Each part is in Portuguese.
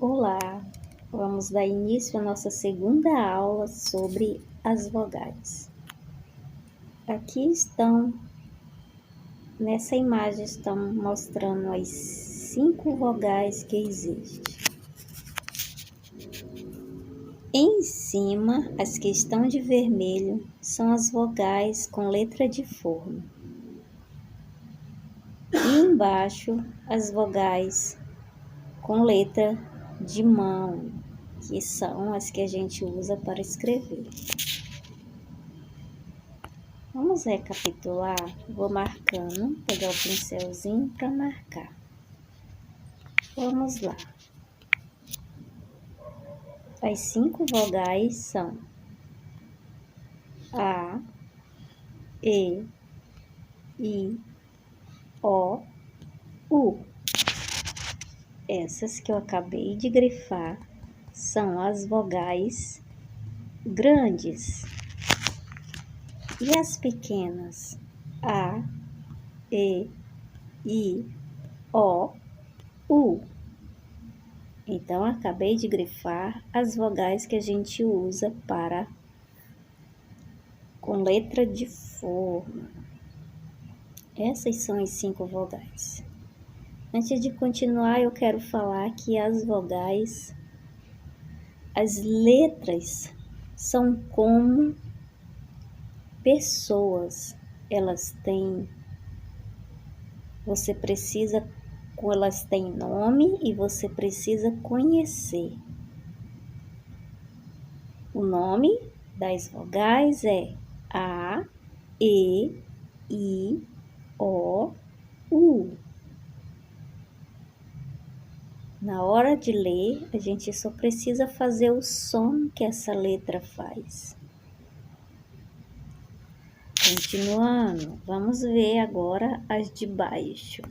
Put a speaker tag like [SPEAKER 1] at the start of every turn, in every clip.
[SPEAKER 1] Olá, vamos dar início à nossa segunda aula sobre as vogais. Aqui nessa imagem estão mostrando as 5 vogais que existem. Em cima, as que estão de vermelho são as vogais com letra de forma. E embaixo, as vogais com letra de mão, que são as que a gente usa para escrever. Vamos recapitular. Vou marcando, pegar o pincelzinho para marcar. Vamos lá. As 5 vogais são A, E, I, O, U. Essas que eu acabei de grifar são as vogais grandes. E as pequenas? A, E, I, O, U. Então, acabei de grifar as vogais que a gente usa com letra de forma. Essas são as 5 vogais. Antes de continuar, eu quero falar que as vogais, as letras são como pessoas. Elas têm nome e você precisa conhecer. O nome das vogais é A, E, I, O, U. Na hora de ler, a gente só precisa fazer o som que essa letra faz. Continuando, vamos ver agora as de baixo.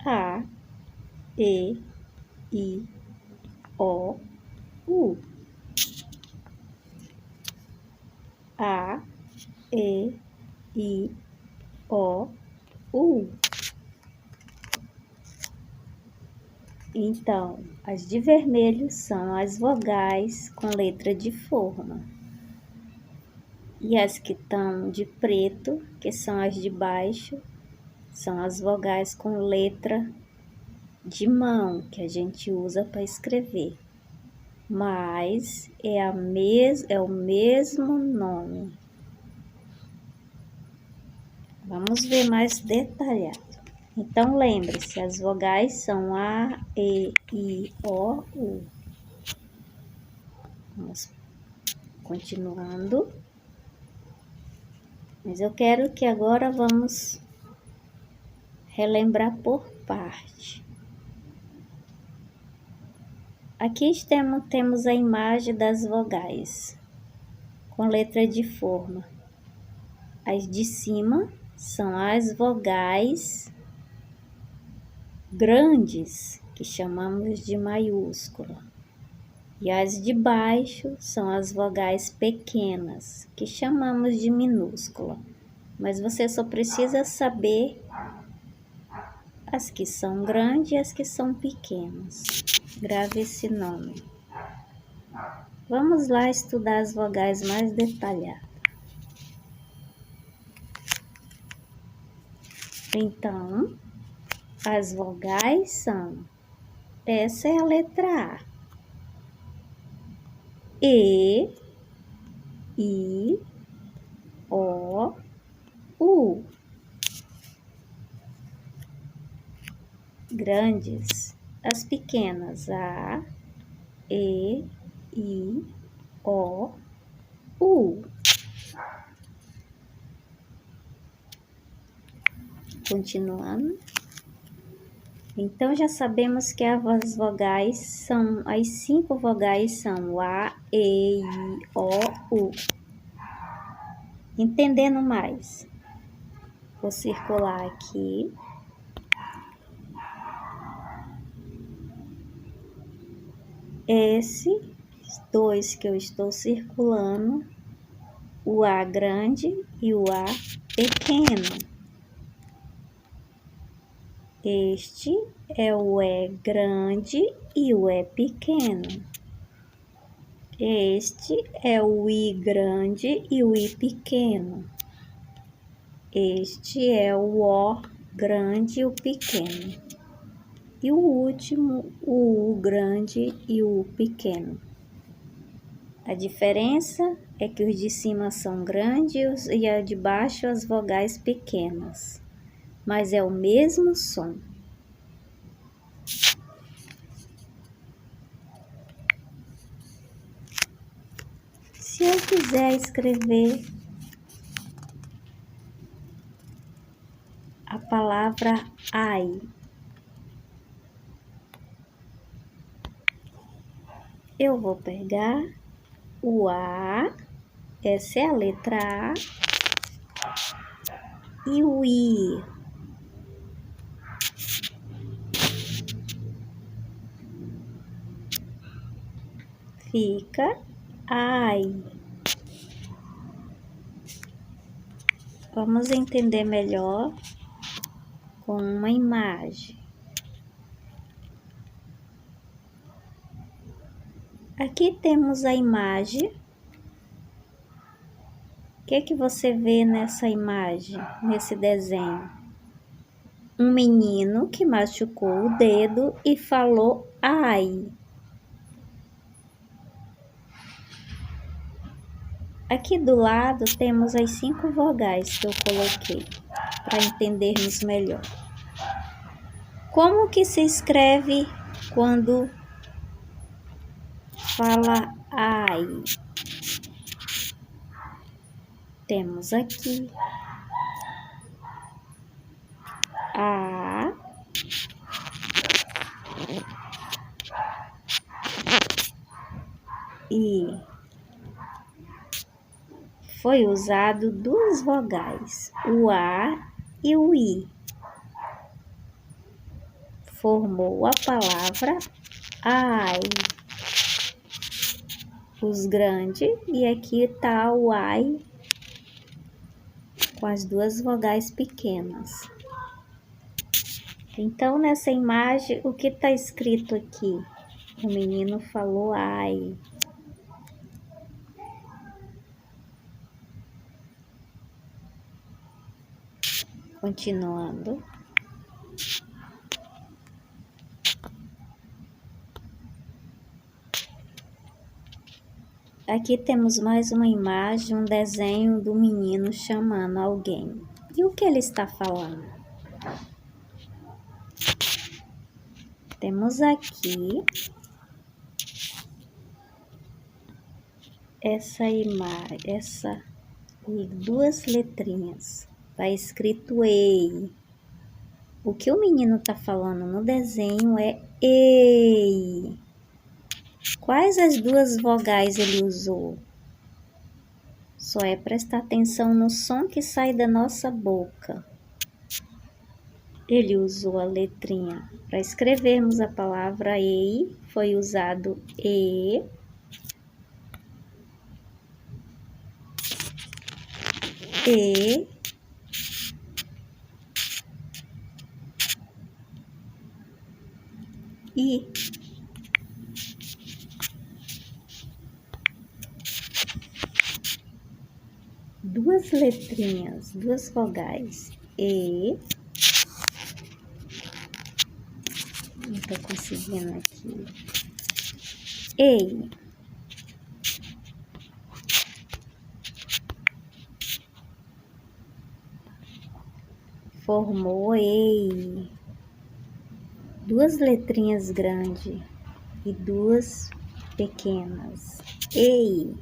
[SPEAKER 1] A, E, I, O, U. A, E, I, O, U. Então, as de vermelho são as vogais com letra de forma. E as que estão de preto, que são as de baixo, são as vogais com letra de mão, que a gente usa para escrever. Mas é o mesmo nome. Vamos ver mais detalhado. Então, lembre-se, as vogais são A, E, I, O, U. Vamos continuando. Mas eu quero que agora vamos relembrar por parte. Aqui temos a imagem das vogais com letra de forma. As de cima são as vogais grandes, que chamamos de maiúscula. E as de baixo são as vogais pequenas, que chamamos de minúscula. Mas você só precisa saber as que são grandes e as que são pequenas. Grave esse nome. Vamos lá estudar as vogais mais detalhadas. Então, as vogais são, essa é a letra A. E, I, O, U. Grandes, as pequenas, A, E, I, O, U. Continuando. Então, já sabemos que as 5 vogais são o A, E, I, O, U. Entendendo mais, vou circular aqui. Esses 2 que eu estou circulando, o A grande e o A pequeno. Este é o E grande e o E pequeno. Este é o I grande e o I pequeno. Este é o O grande e o pequeno. E o último, o U grande e o U pequeno. A diferença é que os de cima são grandes e a de baixo as vogais pequenas. Mas é o mesmo som. Se eu quiser escrever a palavra ai, eu vou pegar o A, essa é a letra A, e o I. Fica ai. Vamos entender melhor com uma imagem. Aqui temos a imagem. O que você vê nessa imagem, nesse desenho? Um menino que machucou o dedo e falou ai. Aqui do lado temos as 5 vogais que eu coloquei, para entendermos melhor. Como que se escreve quando fala ai? Temos aqui A, I. Foi usado 2 vogais, o A e o I. Formou a palavra ai. Os grandes, e aqui está o ai com as 2 vogais pequenas. Então, nessa imagem, o que está escrito aqui? O menino falou ai. Continuando. Aqui temos mais uma imagem, um desenho do menino chamando alguém. E o que ele está falando? Temos aqui essa imagem, essa 2 letrinhas. Está escrito ei. O que o menino está falando no desenho é ei. Quais as 2 vogais ele usou? Só é prestar atenção no som que sai da nossa boca. Ele usou a letrinha. Para escrevermos a palavra ei, foi usado e. E. I. 2 letrinhas, 2 vogais. E. Não estou conseguindo aqui. Ei. Formou ei. 2 letrinhas grandes e 2 pequenas. Ei.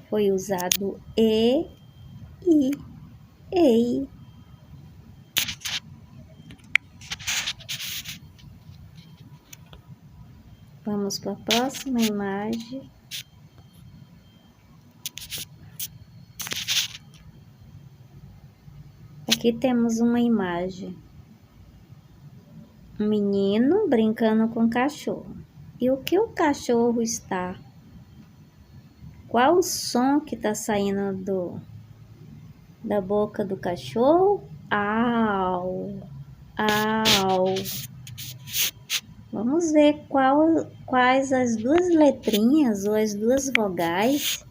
[SPEAKER 1] Foi usado e, i, ei. Vamos para a próxima imagem. Aqui temos uma imagem. Um menino brincando com o cachorro. E o que o cachorro está? Qual o som que está saindo da boca do cachorro? Au! Au. Vamos ver quais as duas letrinhas ou as duas vogais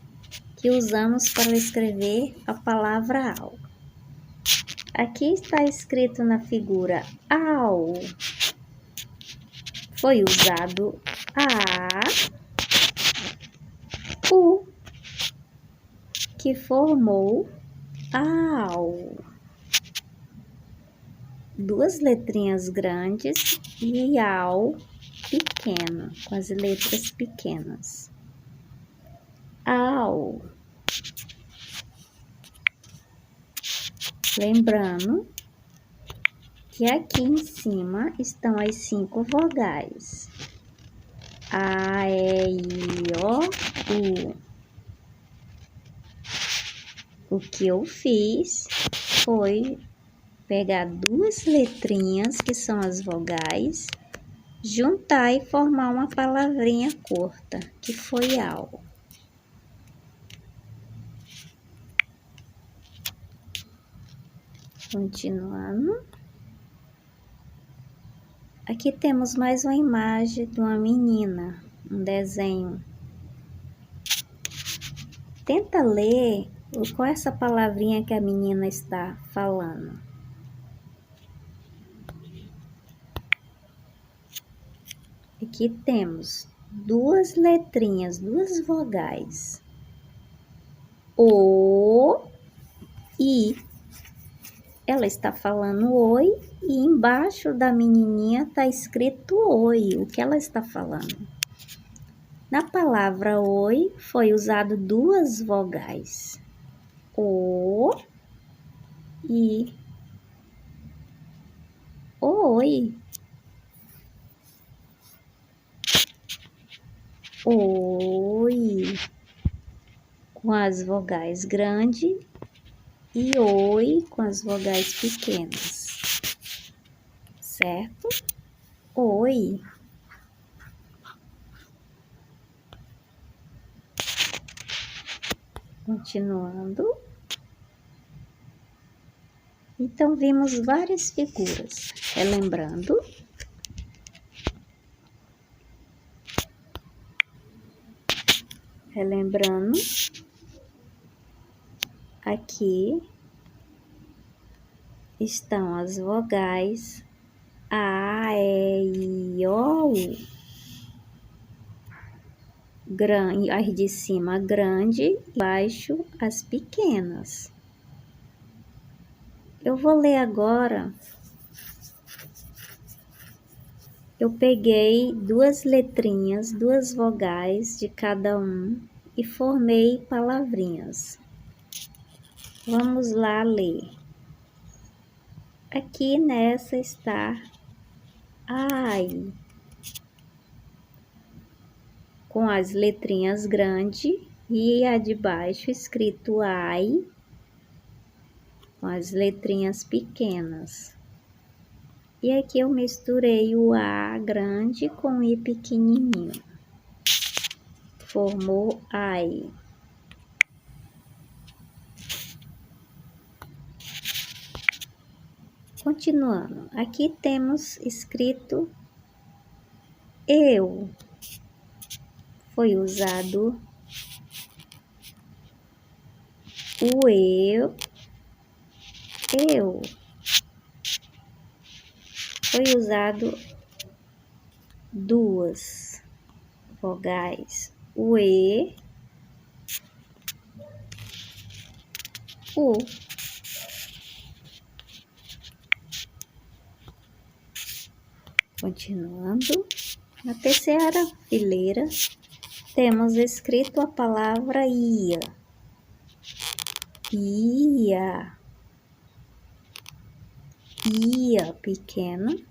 [SPEAKER 1] que usamos para escrever a palavra au. Aqui está escrito na figura au. Foi usado a, u, que formou au. Duas letrinhas grandes e au pequeno, com as letras pequenas. Au. Lembrando que aqui em cima estão as 5 vogais. A, E, I, O, U. O que eu fiz foi pegar duas letrinhas, que são as vogais, juntar e formar uma palavrinha curta, que foi au. Continuando. Aqui temos mais uma imagem de uma menina, um desenho. Tenta ler qual é essa palavrinha que a menina está falando. Aqui temos duas letrinhas, duas vogais. O, I. Ela está falando oi e embaixo da menininha está escrito oi. O que ela está falando? Na palavra oi foi usado duas vogais. O, I. Oi. Oi. Com as vogais grandes e oi com as vogais pequenas. Certo? Oi. Continuando. Então, vimos várias figuras. Relembrando. Aqui estão as vogais A, E, I, O, U. As de cima grande, embaixo as pequenas. Eu vou ler agora. Eu peguei duas letrinhas, duas vogais de cada um e formei palavrinhas. Vamos lá ler. Aqui nessa está ai, com as letrinhas grandes e a de baixo escrito ai, com as letrinhas pequenas. E aqui eu misturei o A grande com o I pequenininho. Formou ai. Continuando, aqui temos escrito eu. Foi usado o eu. Foi usado duas vogais, o E, o. Continuando, na terceira fileira, temos escrito a palavra ia. Ia. Ia pequeno.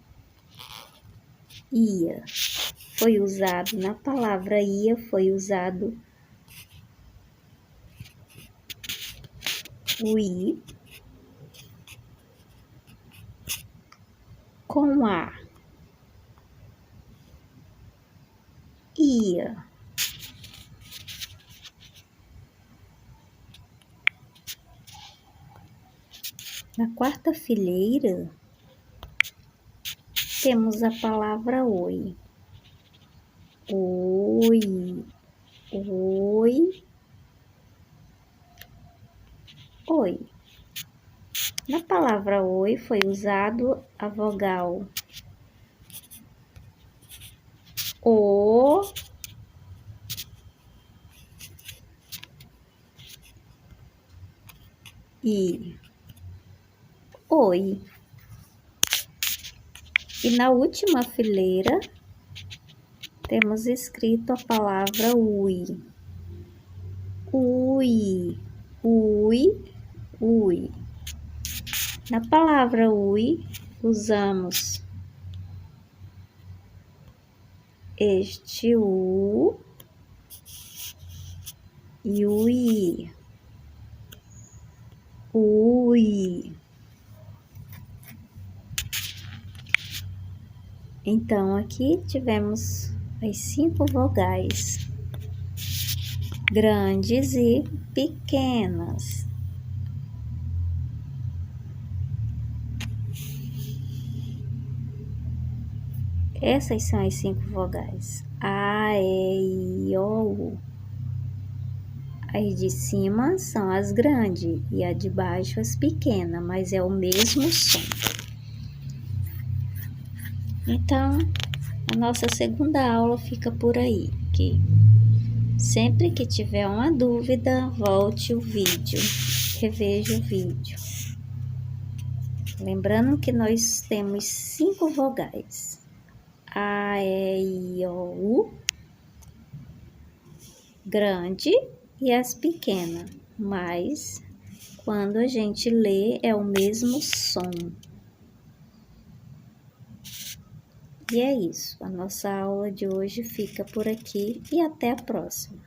[SPEAKER 1] Ia. Foi usado, na palavra ia, foi usado o I com A. Ia. Na quarta fileira, temos a palavra oi. Oi, oi, oi. Na palavra oi foi usado a vogal O, I. Oi. E na última fileira temos escrito a palavra ui. Ui, ui, ui. Na palavra ui, usamos este u e o i. Ui. Então, aqui tivemos as 5 vogais, grandes e pequenas. Essas são as 5 vogais: A, E, I, O, U. As de cima são as grandes e a de baixo as pequenas, mas é o mesmo som. Então, a nossa segunda aula fica por aí, que sempre que tiver uma dúvida, volte o vídeo, reveja o vídeo. Lembrando que nós temos 5 vogais: A, E, I, O, U, grande e as pequenas, mas quando a gente lê é o mesmo som. E é isso, a nossa aula de hoje fica por aqui e até a próxima.